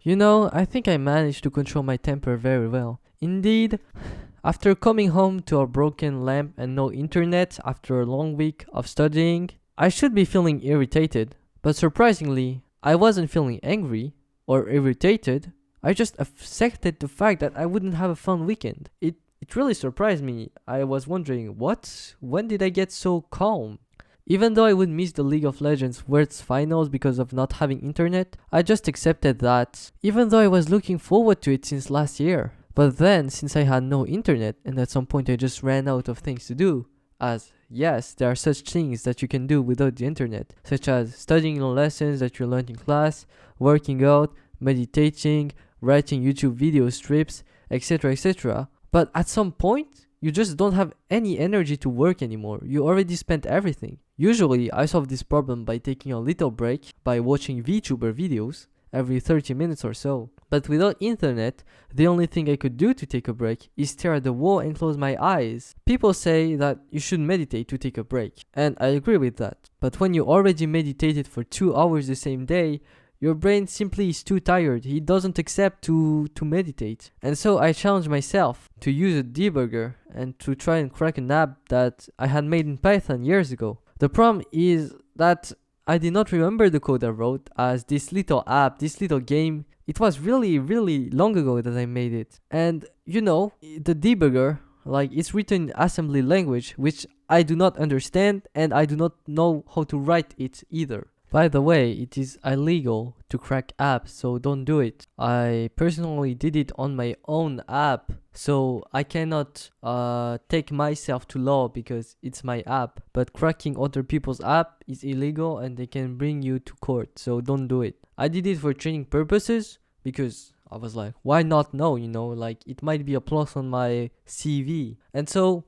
I think I managed to control my temper very well. Indeed, after coming home to a broken lamp and no internet after a long week of studying, I should be feeling irritated. But surprisingly, I wasn't feeling angry or irritated. I just accepted the fact that I wouldn't have a fun weekend. It really surprised me. I was wondering, what? When did I get so calm? Even though I would miss the League of Legends Worlds Finals because of not having internet, I just accepted that, even though I was looking forward to it since last year. But then, since I had no internet, and at some point I just ran out of things to do, as yes, there are such things that you can do without the internet, such as studying your lessons that you learned in class, working out, meditating, writing YouTube video strips, etc. etc. But at some point, you just don't have any energy to work anymore. You already spent everything. Usually, I solve this problem by taking a little break by watching VTuber videos every 30 minutes or so. But without internet, the only thing I could do to take a break is stare at the wall and close my eyes. People say that you should meditate to take a break, and I agree with that. But when you already meditated for 2 hours the same day, your brain simply is too tired. It doesn't accept to meditate. And so I challenged myself to use a debugger and to try and crack an app that I had made in Python years ago. The problem is that I did not remember the code I wrote, as this little app, this little game, it was really, really long ago that I made it. And the debugger, it's written in assembly language, which I do not understand, and I do not know how to write it either. By the way, it is illegal to crack apps, so don't do it. I personally did it on my own app, so I cannot take myself to law because it's my app. But cracking other people's app is illegal and they can bring you to court, so don't do it. I did it for training purposes because I was like, why not know, it might be a plus on my CV. And so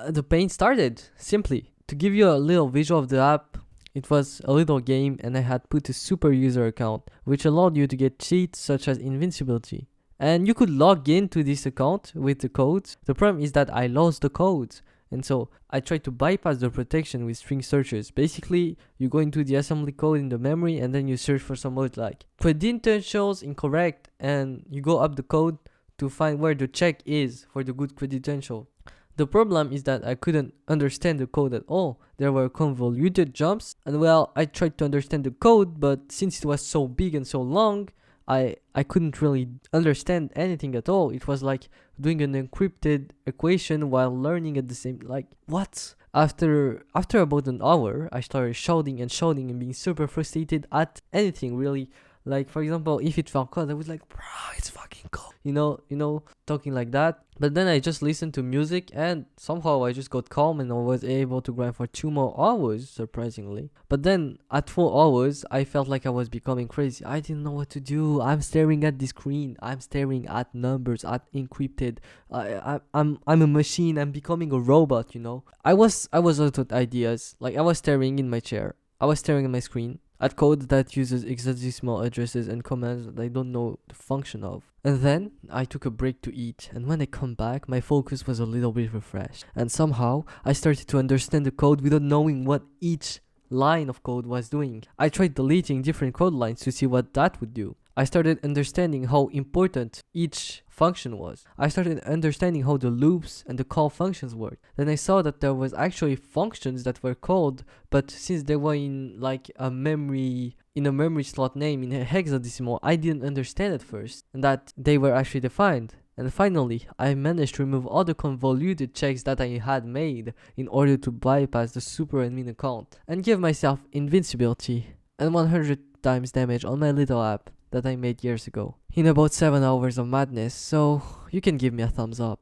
the pain started, simply. To give you a little visual of the app, it was a little game and I had put a super user account, which allowed you to get cheats such as invincibility. And you could log into this account with the codes. The problem is that I lost the codes. And so I tried to bypass the protection with string searches. Basically, you go into the assembly code in the memory and then you search for some word like credentials incorrect, and you go up the code to find where the check is for the good credential. The problem is that I couldn't understand the code at all. There were convoluted jumps, and I tried to understand the code, but since it was so big and so long, I couldn't really understand anything at all. It was like doing an encrypted equation while learning at the same, what? After about an hour, I started shouting and being super frustrated at anything really. Like, for example, if it found code, I was like, bro, it's fucking cool. Talking like that. But then I just listened to music and somehow I just got calm and I was able to grind for 2 more hours, surprisingly. But then at 4 hours, I felt like I was becoming crazy. I didn't know what to do. I'm staring at the screen. I'm staring at numbers, at encrypted. I'm a machine. I'm becoming a robot, I was out of ideas. Like, I was staring in my chair. I was staring at my screen, at code that uses hexadecimal addresses and commands that I don't know the function of. And then I took a break to eat, and when I come back, my focus was a little bit refreshed. And somehow, I started to understand the code without knowing what each line of code was doing. I tried deleting different code lines to see what that would do. I started understanding how important each function was. I started understanding how the loops and the call functions worked. Then I saw that there was actually functions that were called, but since they were in a memory slot name in a hexadecimal, I didn't understand at first, and that they were actually defined. And finally, I managed to remove all the convoluted checks that I had made in order to bypass the super admin account and give myself invincibility and 100 times damage on my little app that I made years ago in about 7 hours of madness, so you can give me a thumbs up.